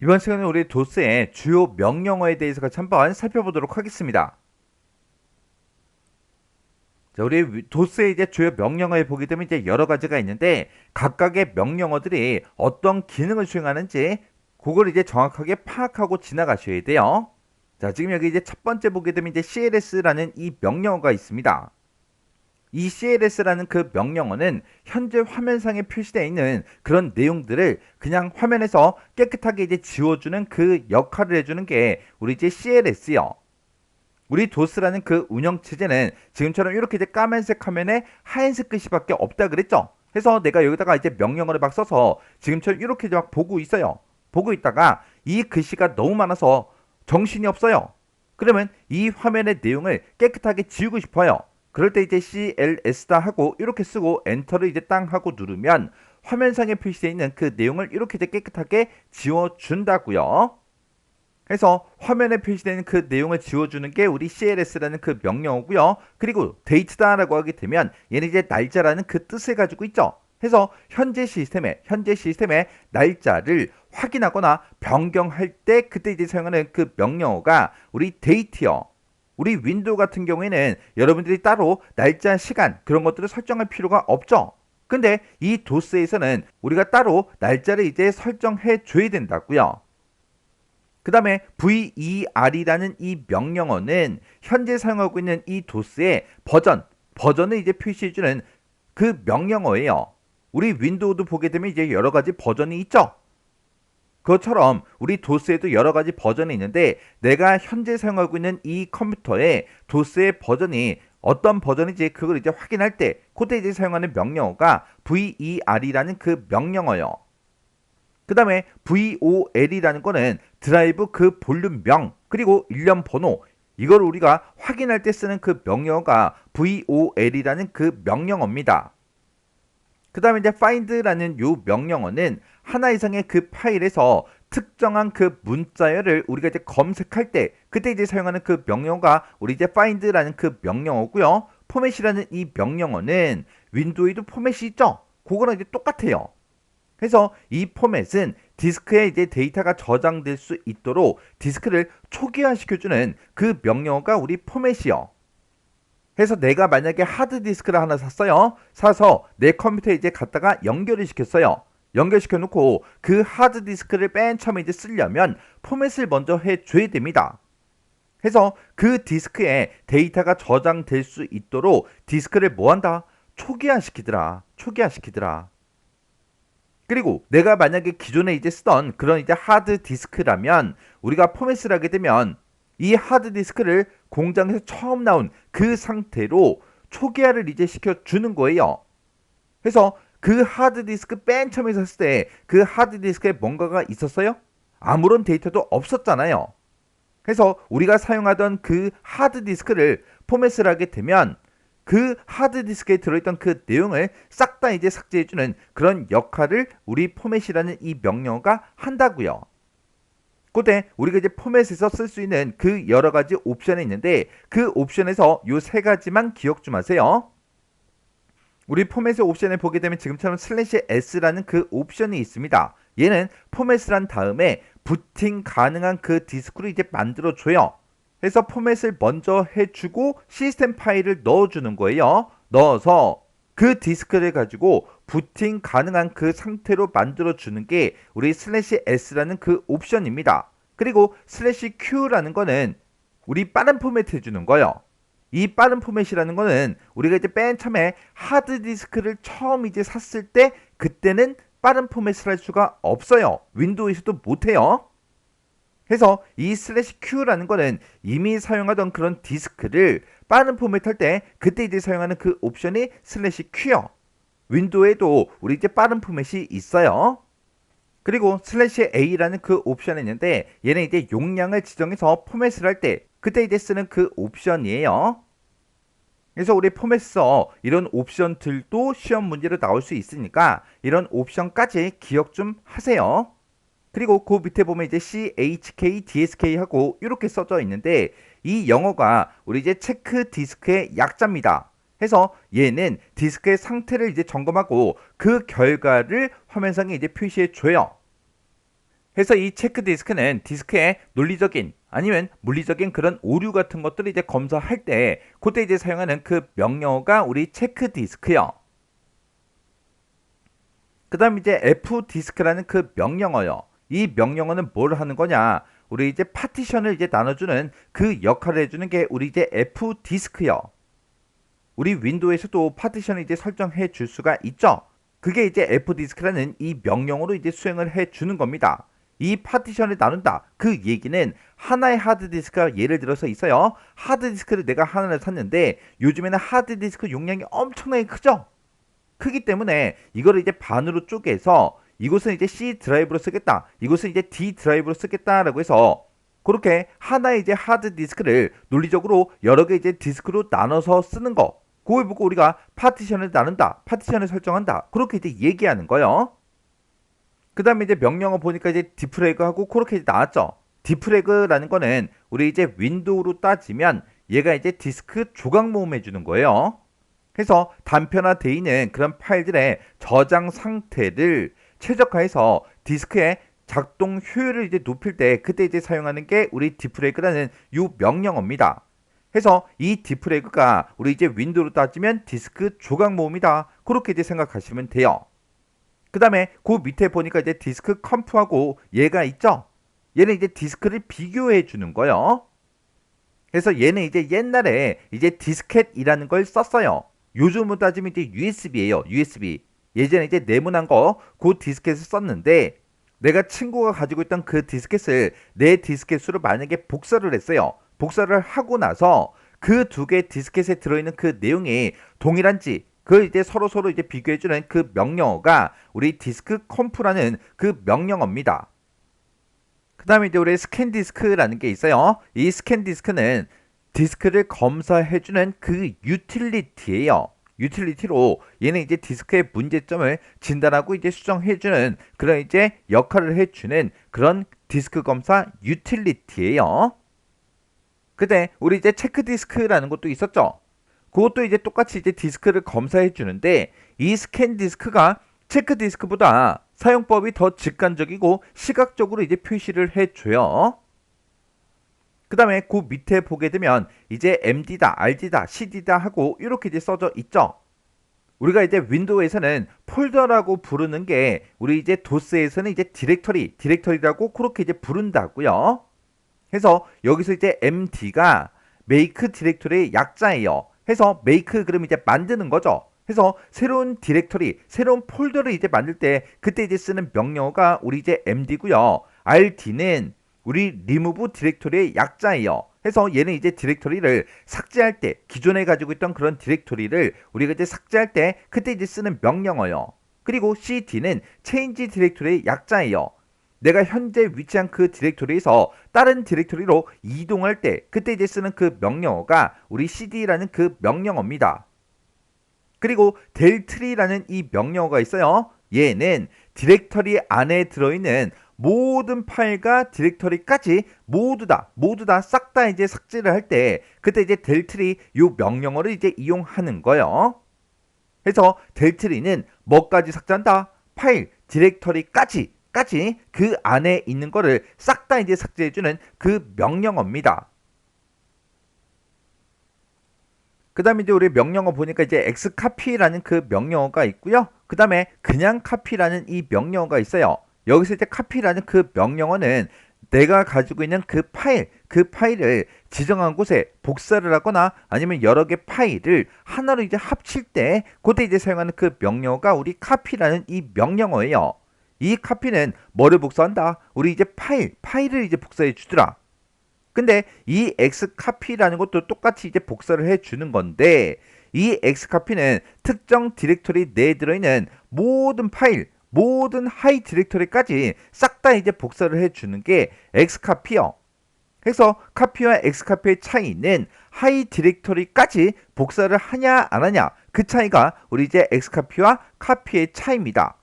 이번 시간에 우리 도스의 주요 명령어에 대해서 같이 한번 살펴보도록 하겠습니다. 자, 우리 도스의 이제 주요 명령어에 보게 되면 이제 여러 가지가 있는데 각각의 명령어들이 어떤 기능을 수행하는지 그걸 이제 정확하게 파악하고 지나가셔야 돼요. 자, 지금 여기 이제 첫 번째 보게 되면 이제 CLS라는 이 명령어가 있습니다. 이 CLS라는 그 명령어는 현재 화면상에 표시되어 있는 그런 내용들을 그냥 화면에서 깨끗하게 이제 지워주는 그 역할을 해주는 게 우리 이제 CLS요. 우리 도스라는 그 운영체제는 지금처럼 이렇게 이제 까만색 화면에 하얀색 글씨밖에 없다 그랬죠. 그래서 내가 여기다가 이제 명령어를 막 써서 지금처럼 이렇게 이제 막 보고 있어요. 보고 있다가 이 글씨가 너무 많아서 정신이 없어요. 그러면 이 화면의 내용을 깨끗하게 지우고 싶어요. 그럴 때 이제 CLS다 하고 이렇게 쓰고 엔터를 이제 땅 하고 누르면 화면상에 표시되어 있는 그 내용을 이렇게 이제 깨끗하게 지워준다고요. 그래서 화면에 표시되는 그 내용을 지워주는 게 우리 CLS라는 그 명령어고요. 그리고 데이트다라고 하게 되면 얘는 이제 날짜라는 그 뜻을 가지고 있죠. 해서 현재 시스템에 날짜를 확인하거나 변경할 때 그때 이제 사용하는 그 명령어가 우리 데이트요. 우리 윈도우 같은 경우에는 여러분들이 따로 날짜, 시간 그런 것들을 설정할 필요가 없죠. 근데 이 도스에서는 우리가 따로 날짜를 이제 설정해 줘야 된다고요. 그 다음에 VER이라는 이 명령어는 현재 사용하고 있는 이 도스의 버전을 이제 표시해주는 그 명령어예요. 우리 윈도우도 보게 되면 이제 여러 가지 버전이 있죠. 그것처럼 우리 도스에도 여러 가지 버전이 있는데 내가 현재 사용하고 있는 이 컴퓨터의 도스의 버전이 어떤 버전인지 그걸 이제 확인할 때 그때 이제 사용하는 명령어가 VER이라는 그 명령어요. 그 다음에 VOL이라는 거는 드라이브 그 볼륨명 그리고 일련 번호 이걸 우리가 확인할 때 쓰는 그 명령어가 VOL이라는 그 명령어입니다. 그 다음에 이제 find라는 요 명령어는 하나 이상의 그 파일에서 특정한 그 문자열을 우리가 이제 검색할 때 그때 이제 사용하는 그 명령어가 우리 이제 find라는 그 명령어고요. 포맷이라는 이 명령어는 윈도우에도 포맷이 있죠. 그거랑 이제 똑같아요. 그래서 이 포맷은 디스크에 이제 데이터가 저장될 수 있도록 디스크를 초기화시켜주는 그 명령어가 우리 포맷이요. 그래서 내가 만약에 하드디스크를 하나 샀어요. 사서 내 컴퓨터에 이제 갖다가 연결을 시켰어요. 연결시켜 놓고 그 하드디스크를 맨 처음에 이제 쓰려면 포맷을 먼저 해줘야 됩니다. 그래서 그 디스크에 데이터가 저장될 수 있도록 디스크를 뭐한다? 초기화시키더라. 그리고 내가 만약에 기존에 이제 쓰던 그런 이제 하드 디스크라면 우리가 포맷을 하게 되면 이 하드 디스크를 공장에서 처음 나온 그 상태로 초기화를 이제 시켜주는 거예요. 그래서 그 하드 디스크 맨 처음에 샀을 때 그 하드 디스크에 뭔가가 있었어요? 아무런 데이터도 없었잖아요. 그래서 우리가 사용하던 그 하드 디스크를 포맷을 하게 되면 그 하드디스크에 들어있던 그 내용을 싹 다 이제 삭제해주는 그런 역할을 우리 포맷이라는 이 명령어가 한다고요. 그때 우리가 이제 포맷에서 쓸 수 있는 그 여러 가지 옵션이 있는데 그 옵션에서 요 세 가지만 기억 좀 하세요. 우리 포맷의 옵션을 보게 되면 지금처럼 슬래시 S라는 그 옵션이 있습니다. 얘는 포맷을 한 다음에 부팅 가능한 그 디스크를 이제 만들어줘요. 그래서 포맷을 먼저 해주고 시스템 파일을 넣어주는 거예요. 넣어서 그 디스크를 가지고 부팅 가능한 그 상태로 만들어주는 게 우리 슬래시 S라는 그 옵션입니다. 그리고 슬래시 Q라는 거는 우리 빠른 포맷 해주는 거예요. 이 빠른 포맷이라는 거는 우리가 이제 맨 처음에 하드디스크를 처음 이제 샀을 때 그때는 빠른 포맷을 할 수가 없어요. 윈도우에서도 못해요. 그래서 이 슬래시 Q라는 거는 이미 사용하던 그런 디스크를 빠른 포맷할 때 그때 이제 사용하는 그 옵션이 슬래시 Q요. 윈도우에도 우리 이제 빠른 포맷이 있어요. 그리고 슬래시 A라는 그 옵션이 있는데 얘는 이제 용량을 지정해서 포맷을 할 때 그때 이제 쓰는 그 옵션이에요. 그래서 우리 포맷에서 이런 옵션들도 시험 문제로 나올 수 있으니까 이런 옵션까지 기억 좀 하세요. 그리고 그 밑에 보면 이제 CHK, DSK 하고 이렇게 써져 있는데 이 영어가 우리 이제 체크 디스크의 약자입니다. 해서 얘는 디스크의 상태를 이제 점검하고 그 결과를 화면상에 이제 표시해 줘요. 해서 이 체크 디스크는 디스크의 논리적인 아니면 물리적인 그런 오류 같은 것들을 이제 검사할 때 그때 이제 사용하는 그 명령어가 우리 체크 디스크요. 그 다음 이제 F 디스크라는 그 명령어요. 이 명령어는 뭘 하는 거냐? 우리 이제 파티션을 이제 나눠주는 그 역할을 해주는 게 우리 이제 F 디스크요. 우리 윈도우에서도 파티션을 이제 설정해 줄 수가 있죠. 그게 이제 F 디스크라는 이 명령어로 이제 수행을 해 주는 겁니다. 이 파티션을 나눈다. 그 얘기는 하나의 하드디스크가 예를 들어서 있어요. 하드디스크를 내가 하나를 샀는데 요즘에는 하드디스크 용량이 엄청나게 크죠. 크기 때문에 이거를 이제 반으로 쪼개서 이곳은 이제 C 드라이브로 쓰겠다. 이곳은 이제 D 드라이브로 쓰겠다라고 해서 그렇게 하나의 이제 하드디스크를 논리적으로 여러 개 이제 디스크로 나눠서 쓰는 거. 그걸 보고 우리가 파티션을 나눈다. 파티션을 설정한다. 그렇게 이제 얘기하는 거예요. 그 다음에 이제 명령어 보니까 이제 디프래그하고 그렇게 이제 나왔죠. 디프래그라는 거는 우리 이제 윈도우로 따지면 얘가 이제 디스크 조각 모음해 주는 거예요. 그래서 단편화되어 있는 그런 파일들의 저장 상태를 최적화해서 디스크의 작동 효율을 이제 높일 때 그때 이제 사용하는 게 우리 디프래그라는 이 명령어입니다. 해서 이 디프래그가 우리 이제 윈도우로 따지면 디스크 조각 모음이다. 그렇게 이제 생각하시면 돼요. 그 다음에 그 밑에 보니까 이제 디스크 컴프하고 얘가 있죠. 얘는 이제 디스크를 비교해 주는 거예요. 그래서 얘는 이제 옛날에 이제 디스켓이라는 걸 썼어요. 요즘으로 따지면 이제 USB예요. USB. 예전에 이제 네모난 거 그 디스켓을 썼는데 내가 친구가 가지고 있던 그 디스켓을 내 디스켓으로 만약에 복사를 했어요. 복사를 하고 나서 그 두 개 디스켓에 들어있는 그 내용이 동일한지 그걸 이제 서로 이제 비교해주는 그 명령어가 우리 디스크 컴프라는 그 명령어입니다. 그 다음에 이제 우리 스캔 디스크라는 게 있어요. 이 스캔 디스크는 디스크를 검사해주는 그 유틸리티예요. 유틸리티로 얘는 이제 디스크의 문제점을 진단하고 이제 수정해주는 그런 이제 역할을 해주는 그런 디스크 검사 유틸리티예요. 근데 우리 이제 체크 디스크라는 것도 있었죠. 그것도 이제 똑같이 이제 디스크를 검사해 주는데 이 스캔 디스크가 체크 디스크보다 사용법이 더 직관적이고 시각적으로 이제 표시를 해줘요. 그 다음에 그 밑에 보게 되면 이제 MD다, RD다, CD다 하고 이렇게 이제 써져 있죠. 우리가 이제 윈도우에서는 폴더라고 부르는 게 우리 이제 도스에서는 이제 디렉터리라고 그렇게 이제 부른다고요. 해서 여기서 이제 MD가 make 디렉터리의 약자예요. 해서 make 그럼 이제 만드는 거죠. 해서 새로운 디렉터리, 새로운 폴더를 이제 만들 때 그때 이제 쓰는 명령어가 우리 이제 MD고요. RD는 우리 remove 디렉터리의 약자예요. 해서 얘는 이제 디렉터리를 삭제할 때 기존에 가지고 있던 그런 디렉터리를 우리가 이제 삭제할 때 그때 이제 쓰는 명령어예요. 그리고 CD는 change 디렉터리의 약자예요. 내가 현재 위치한 그 디렉토리에서 다른 디렉토리로 이동할 때 그때 이제 쓰는 그 명령어가 우리 cd라는 그 명령어입니다. 그리고 델트리라는 이 명령어가 있어요. 얘는 디렉터리 안에 들어있는 모든 파일과 디렉터리까지 모두 다 싹 다 이제 삭제를 할 때 그때 이제 델트리 요 명령어를 이제 이용하는 거예요. 그래서 델트리는 뭐까지 삭제한다? 파일, 디렉터리까지 그 안에 있는 거를 싹 다 이제 삭제해주는 그 명령어입니다. 그 다음에 이제 우리 명령어 보니까 이제 xcopy라는 그 명령어가 있고요. 그 다음에 그냥 copy라는 이 명령어가 있어요. 여기서 이제 copy라는 그 명령어는 내가 가지고 있는 그 파일을 지정한 곳에 복사를 하거나 아니면 여러 개 파일을 하나로 이제 합칠 때 그때 이제 사용하는 그 명령어가 우리 copy라는 이 명령어예요. 이 카피는 뭐를 복사한다? 우리 이제 파일을 이제 복사해 주더라. 근데 이 xcopy라는 것도 똑같이 이제 복사를 해 주는 건데 이 xcopy는 특정 디렉토리 내에 들어있는 모든 파일, 모든 하이 디렉토리까지 싹 다 이제 복사를 해 주는 게 xcopy요. 그래서 카피와 xcopy의 차이는 하이 디렉토리까지 복사를 하냐 안 하냐 그 차이가 우리 이제 xcopy와 카피의 차이입니다.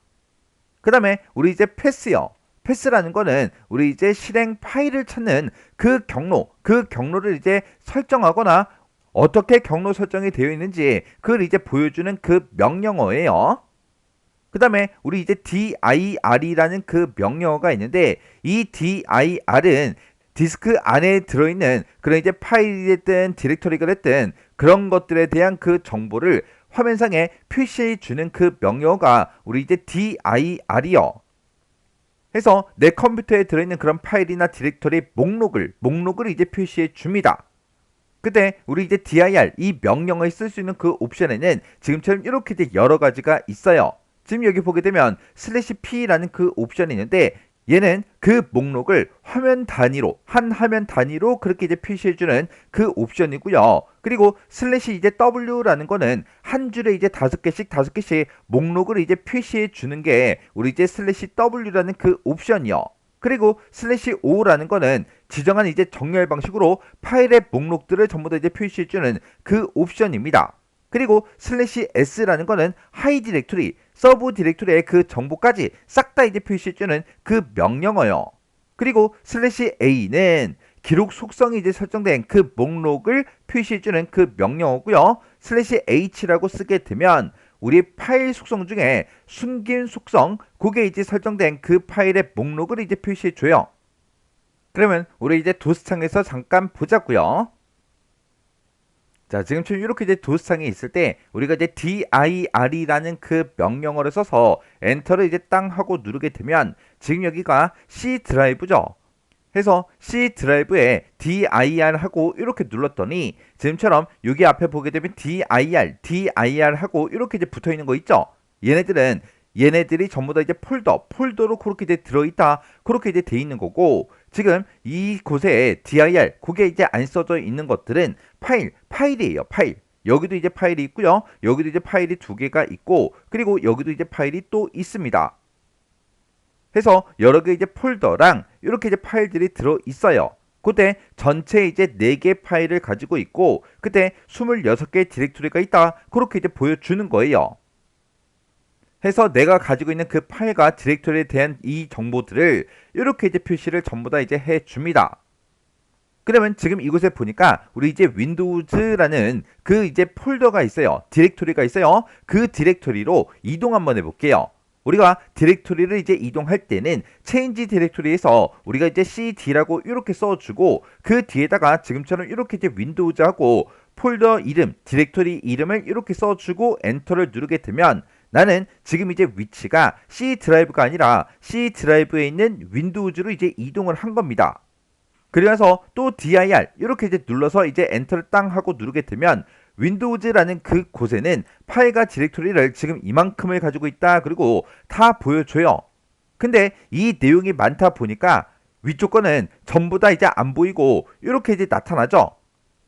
그 다음에 우리 이제 패스요. 패스라는 거는 우리 이제 실행 파일을 찾는 그 경로를 이제 설정하거나 어떻게 경로 설정이 되어 있는지 그걸 이제 보여주는 그 명령어예요. 그 다음에 우리 이제 dir이라는 그 명령어가 있는데 이 dir은 디스크 안에 들어있는 그런 이제 파일이 됐든 디렉터리가 됐든 그런 것들에 대한 그 정보를 화면상에 표시해 주는 그 명령어가 우리 이제 dir이요. 해서 내 컴퓨터에 들어있는 그런 파일이나 디렉터리 목록을 이제 표시해 줍니다. 그때 우리 이제 dir 이 명령어에 쓸 수 있는 그 옵션에는 지금처럼 이렇게 이제 여러 가지가 있어요. 지금 여기 보게 되면 /p라는 그 옵션이 있는데 얘는 그 목록을 화면 단위로 한 화면 단위로 그렇게 이제 표시해주는 그 옵션이고요. 그리고 이제 w라는 거는 한 줄에 이제 5개씩 목록을 이제 표시해 주는 게 우리 이제 w라는 그 옵션이요. 그리고 /o라는 거는 지정한 이제 정렬 방식으로 파일의 목록들을 전부 다 이제 표시해주는 그 옵션입니다. 그리고 /s라는 거는 하이 디렉토리, 서브 디렉토리의 그 정보까지 싹 다 이제 표시해주는 그 명령어요. 그리고 /a는 기록 속성이 이제 설정된 그 목록을 표시해주는 그 명령어고요. /h라고 쓰게 되면 우리 파일 속성 중에 숨긴 속성, 그게 이제 설정된 그 파일의 목록을 이제 표시해줘요. 그러면 우리 이제 도스창에서 잠깐 보자고요. 자, 지금처럼 이렇게 이제 도스창이 있을 때 우리가 이제 dir이라는 그 명령어를 써서 엔터를 이제 땅 하고 누르게 되면 지금 여기가 C 드라이브죠. 해서 C 드라이브에 dir 하고 이렇게 눌렀더니 지금처럼 여기 앞에 보게 되면 dir 하고 이렇게 이제 붙어 있는 거 있죠. 얘네들이 전부 다 이제 폴더로 그렇게 이제 들어있다. 그렇게 이제 돼 있는 거고, 지금 이곳에 dir, 그게 이제 안 써져 있는 것들은 파일이에요. 파일. 여기도 이제 파일이 있고요. 여기도 이제 파일이 2개가 있고, 그리고 여기도 이제 파일이 또 있습니다. 해서 여러 개 이제 폴더랑 이렇게 이제 파일들이 들어 있어요. 그때 전체 이제 4개 파일을 가지고 있고, 그때 26개 디렉토리가 있다. 그렇게 이제 보여주는 거예요. 해서 내가 가지고 있는 그 파일과 디렉토리에 대한 이 정보들을 이렇게 이제 표시를 전부 다 이제 해줍니다. 그러면 지금 이곳에 보니까 우리 이제 윈도우즈라는 그 이제 폴더가 있어요. 디렉토리가 있어요. 그 디렉토리로 이동 한번 해볼게요. 우리가 디렉토리를 이제 이동할 때는 체인지 디렉토리에서 우리가 이제 cd라고 이렇게 써주고 그 뒤에다가 지금처럼 이렇게 이제 윈도우즈하고 폴더 이름, 디렉토리 이름을 이렇게 써주고 엔터를 누르게 되면 나는 지금 이제 위치가 C 드라이브가 아니라 C 드라이브에 있는 윈도우즈로 이제 이동을 한 겁니다. 그래서 또 dir 이렇게 이제 눌러서 이제 엔터를 땅 하고 누르게 되면 윈도우즈라는 그 곳에는 파일과 디렉토리를 지금 이만큼을 가지고 있다. 그리고 다 보여줘요. 근데 이 내용이 많다 보니까 위쪽 거는 전부 다 이제 안 보이고 이렇게 이제 나타나죠.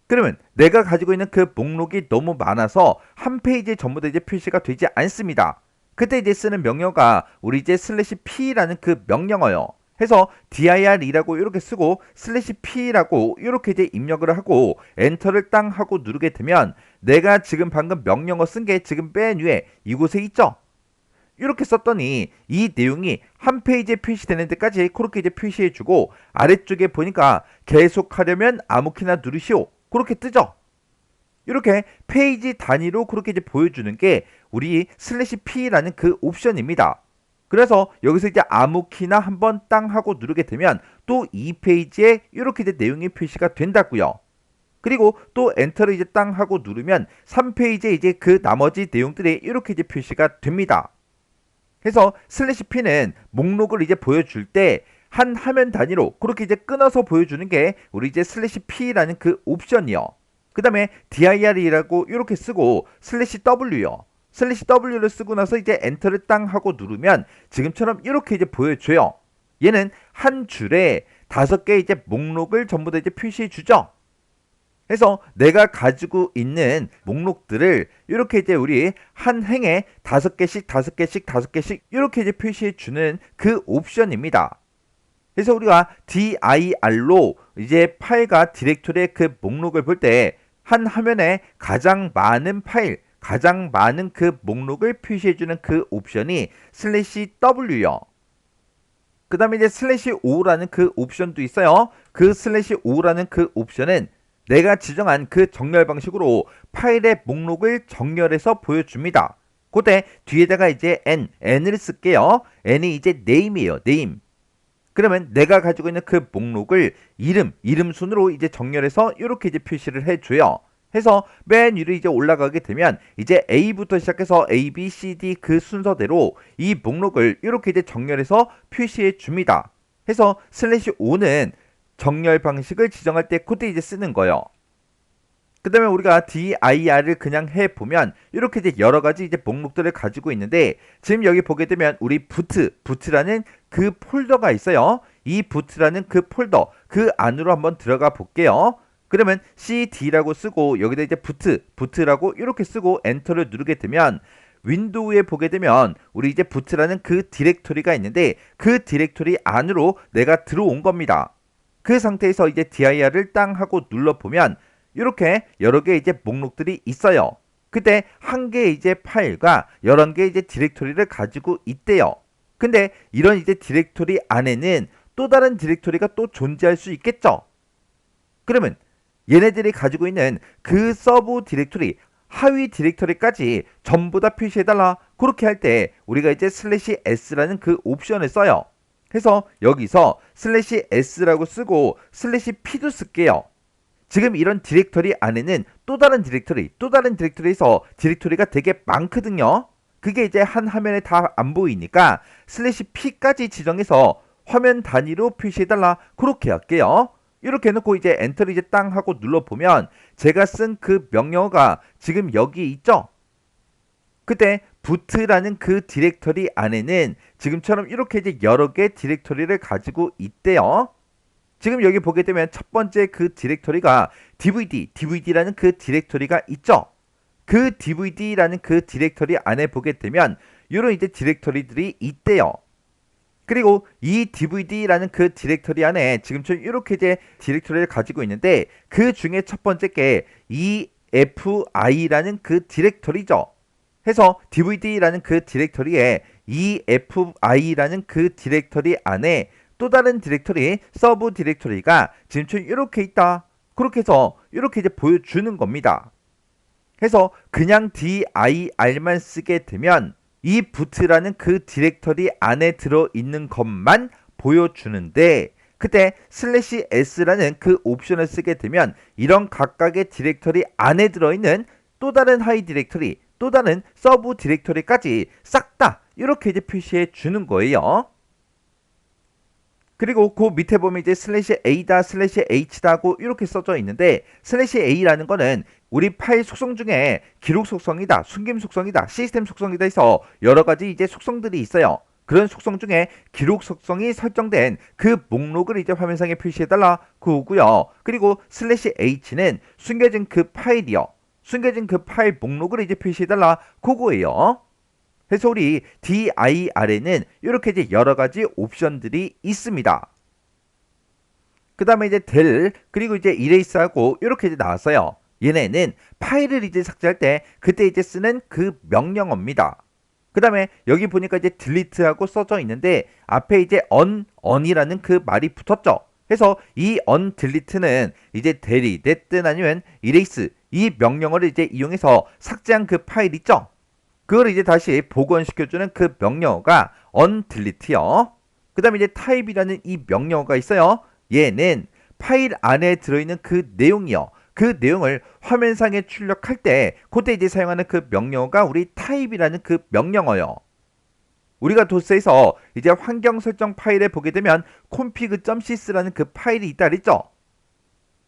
그러면 내가 가지고 있는 그 목록이 너무 많아서 한 페이지에 전부 다 이제 표시가 되지 않습니다. 그때 이제 쓰는 명령어가 우리 이제 /p라는 그 명령어요. 해서 dir이라고 이렇게 쓰고 /p라고 이렇게 이제 입력을 하고 엔터를 땅 하고 누르게 되면 내가 지금 방금 명령어 쓴 게 지금 맨 위에 이곳에 있죠. 이렇게 썼더니 이 내용이 한 페이지에 표시되는 데까지 그렇게 이제 표시해주고 아래쪽에 보니까 계속하려면 아무키나 누르시오. 그렇게 뜨죠. 이렇게 페이지 단위로 그렇게 이제 보여주는 게 우리 /p라는 그 옵션입니다. 그래서 여기서 이제 아무 키나 한번 땅 하고 누르게 되면 또 이 페이지에 이렇게 이제 내용이 표시가 된다고요. 그리고 또 엔터를 이제 땅 하고 누르면 3페이지에 이제 그 나머지 내용들이 이렇게 이제 표시가 됩니다. 그래서 /p는 목록을 이제 보여줄 때 한 화면 단위로 그렇게 이제 끊어서 보여주는 게 우리 이제 /p라는 그 옵션이요. 그 다음에 dir이라고 이렇게 쓰고 /w요. /w를 쓰고 나서 이제 엔터를 땅 하고 누르면 지금처럼 이렇게 이제 보여줘요. 얘는 한 줄에 5개 이제 목록을 전부 다 이제 표시해 주죠. 그래서 내가 가지고 있는 목록들을 이렇게 이제 우리 한 행에 5개씩 이렇게 이제 표시해 주는 그 옵션입니다. 그래서 우리가 dir로 이제 파일과 디렉토리의 그 목록을 볼 때 한 화면에 가장 많은 파일, 가장 많은 그 목록을 표시해주는 그 옵션이 /w요. 그 다음에 이제 /o라는 그 옵션도 있어요. 그 /o라는 그 옵션은 내가 지정한 그 정렬 방식으로 파일의 목록을 정렬해서 보여줍니다. 그때 뒤에다가 이제 n을 쓸게요. n이 이제 name이에요. name. 그러면 내가 가지고 있는 그 목록을 이름 순으로 이제 정렬해서 이렇게 이제 표시를 해줘요. 해서 맨 위로 이제 올라가게 되면 이제 A부터 시작해서 A, B, C, D 그 순서대로 이 목록을 이렇게 이제 정렬해서 표시해 줍니다. 해서 슬래시 O는 정렬 방식을 지정할 때 그때 이제 쓰는 거예요. 그 다음에 우리가 dir을 그냥 해보면 이렇게 이제 여러가지 이제 목록들을 가지고 있는데 지금 여기 보게 되면 우리 부트라는 그 폴더가 있어요. 이 부트라는 그 폴더 그 안으로 한번 들어가 볼게요. 그러면 cd라고 쓰고 여기다 이제 부트라고 이렇게 쓰고 엔터를 누르게 되면 윈도우에 보게 되면 우리 이제 부트라는 그 디렉토리가 있는데 그 디렉토리 안으로 내가 들어온 겁니다. 그 상태에서 이제 dir을 땅 하고 눌러보면 이렇게 여러 개 이제 목록들이 있어요. 그때 한 개의 이제 파일과 여러 개의 이제 디렉토리를 가지고 있대요. 근데 이런 이제 디렉토리 안에는 또 다른 디렉토리가 또 존재할 수 있겠죠. 그러면 얘네들이 가지고 있는 그 서브 디렉토리, 하위 디렉토리까지 전부 다 표시해달라. 그렇게 할 때 우리가 이제 슬래시 s라는 그 옵션을 써요. 그래서 여기서 슬래시 s라고 쓰고 슬래시 p도 쓸게요. 지금 이런 디렉토리 안에는 또 다른 디렉토리에서 디렉토리가 되게 많거든요. 그게 이제 한 화면에 다 안 보이니까 슬래시 p까지 지정해서 화면 단위로 표시해달라. 그렇게 할게요. 이렇게 해놓고 이제 엔터를 이제 땅 하고 눌러보면 제가 쓴 그 명령어가 지금 여기 있죠? 그때 부트라는 그 디렉토리 안에는 지금처럼 이렇게 이제 여러 개 디렉토리를 가지고 있대요. 지금 여기 보게 되면 첫 번째 그 디렉토리가 DVD라는 그 디렉토리가 있죠. 그 DVD라는 그 디렉토리 안에 보게 되면 이런 이제 디렉토리들이 있대요. 그리고 이 DVD라는 그 디렉토리 안에 지금처럼 이렇게 이제 디렉토리를 가지고 있는데 그 중에 첫 번째 게 EFI라는 그 디렉토리죠. 해서 DVD라는 그 디렉토리에 EFI라는 그 디렉토리 안에 또 다른 디렉토리, 서브 디렉토리가 지금처럼 이렇게 있다. 그렇게 해서 이렇게 이제 보여주는 겁니다. 해서 그냥 dir만 쓰게 되면 이 부트라는 그 디렉토리 안에 들어있는 것만 보여주는데 그때 슬래시 s라는 그 옵션을 쓰게 되면 이런 각각의 디렉토리 안에 들어있는 또 다른 하위 디렉토리, 또 다른 서브 디렉토리까지 싹 다 이렇게 이제 표시해 주는 거예요. 그리고 그 밑에 보면 이제 슬래시 a다 슬래시 h다고 이렇게 써져 있는데 슬래시 a라는 거는 우리 파일 속성 중에 기록 속성이다, 숨김 속성이다, 시스템 속성이다 해서 여러 가지 이제 속성들이 있어요. 그런 속성 중에 기록 속성이 설정된 그 목록을 이제 화면상에 표시해달라 그거고요. 그리고 슬래시 h는 숨겨진 그 파일이요. 숨겨진 그 파일 목록을 이제 표시해달라 그거예요. 그래서 우리 dir에는 이렇게 이제 여러 가지 옵션들이 있습니다. 그 다음에 이제 del 그리고 이제 erase하고 이렇게 이제 나왔어요. 얘네는 파일을 이제 삭제할 때 그때 이제 쓰는 그 명령어입니다. 그 다음에 여기 보니까 이제 delete하고 써져 있는데 앞에 이제 on이라는 그 말이 붙었죠. 그래서 이 ondelete는 이제 del이 됐든 아니면 erase 이 명령어를 이제 이용해서 삭제한 그 파일 있죠. 그걸 이제 다시 복원시켜주는 그 명령어가 ondelete요. 그 다음에 이제 type이라는 이 명령어가 있어요. 얘는 파일 안에 들어있는 그 내용이요. 그 내용을 화면상에 출력할 때 그때 이제 사용하는 그 명령어가 우리 type이라는 그 명령어요. 우리가 도스에서 이제 환경 설정 파일에 보게 되면 config.sys라는 그 파일이 있다 그랬죠.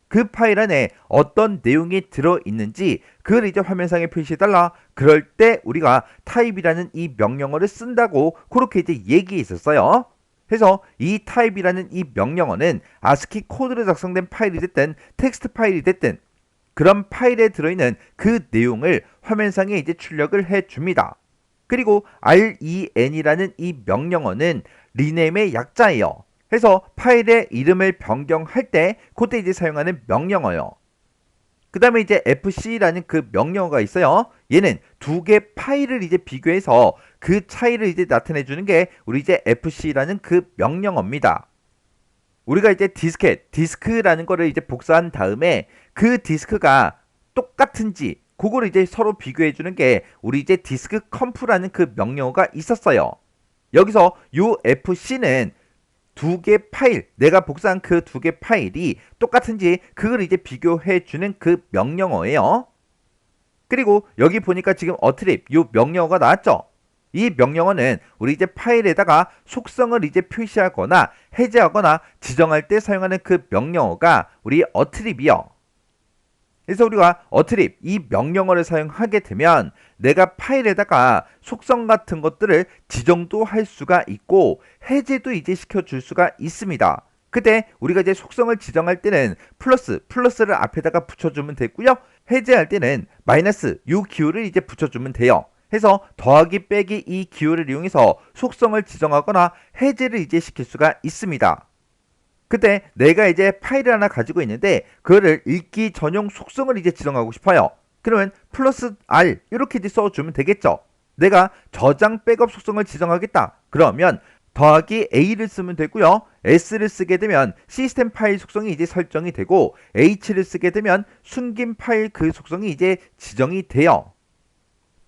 그 파일 안에 어떤 내용이 들어있는지 그걸 이제 화면상에 표시해달라. 그럴 때 우리가 type이라는 이 명령어를 쓴다고 그렇게 이제 얘기했었어요. 그래서 이 type이라는 이 명령어는 ASCII 코드로 작성된 파일이 됐든 텍스트 파일이 됐든 그런 파일에 들어있는 그 내용을 화면상에 이제 출력을 해줍니다. 그리고 ren이라는 이 명령어는 rename의 약자예요. 해서 파일의 이름을 변경할 때 그때 이제 사용하는 명령어요. 그 다음에 이제 fc라는 그 명령어가 있어요. 얘는 두 개 파일을 이제 비교해서 그 차이를 이제 나타내 주는 게 우리 이제 fc라는 그 명령어입니다. 우리가 이제 디스크라는 거를 이제 복사한 다음에 그 디스크가 똑같은지 그걸 이제 서로 비교해 주는 게 우리 이제 디스크 컴프라는 그 명령어가 있었어요. 여기서 요 fc는 두 개 파일, 내가 복사한 그 두 개 파일이 똑같은지 그걸 이제 비교해 주는 그 명령어예요. 그리고 여기 보니까 지금 어트립 요 명령어가 나왔죠. 이 명령어는 우리 이제 파일에다가 속성을 이제 표시하거나 해제하거나 지정할 때 사용하는 그 명령어가 우리 어트립이요. 그래서 우리가 어트립 이 명령어를 사용하게 되면 내가 파일에다가 속성 같은 것들을 지정도 할 수가 있고 해제도 이제 시켜줄 수가 있습니다. 그때 우리가 이제 속성을 지정할 때는 플러스를 앞에다가 붙여주면 되고요. 해제할 때는 마이너스 이 기호를 이제 붙여주면 돼요. 해서 더하기 빼기 이 기호를 이용해서 속성을 지정하거나 해제를 이제 시킬 수가 있습니다. 그때 내가 이제 파일을 하나 가지고 있는데 그거를 읽기 전용 속성을 이제 지정하고 싶어요. 그러면 플러스 R 이렇게 이제 써주면 되겠죠. 내가 저장 백업 속성을 지정하겠다. 그러면 더하기 A를 쓰면 되고요. S를 쓰게 되면 시스템 파일 속성이 이제 설정이 되고 H를 쓰게 되면 숨긴 파일 그 속성이 이제 지정이 돼요.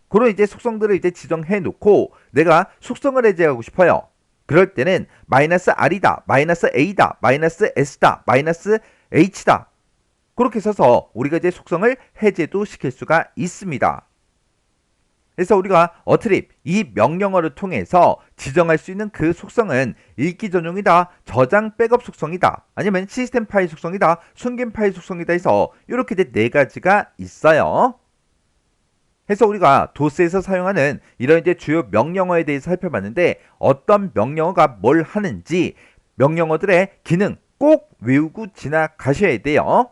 그런 이제 속성들을 이제 지정해 놓고 내가 속성을 해제하고 싶어요. 그럴 때는 마이너스 R이다, 마이너스 A다, 마이너스 S다, 마이너스 H다. 그렇게 써서 우리가 이제 속성을 해제도 시킬 수가 있습니다. 그래서 우리가 어트립 이 명령어를 통해서 지정할 수 있는 그 속성은 읽기 전용이다, 저장 백업 속성이다, 아니면 시스템 파일 속성이다, 숨긴 파일 속성이다 해서 이렇게 이제 네 가지가 있어요. 해서 우리가 도스에서 사용하는 이런 이제 주요 명령어에 대해서 살펴봤는데 어떤 명령어가 뭘 하는지 명령어들의 기능 꼭 외우고 지나가셔야 돼요.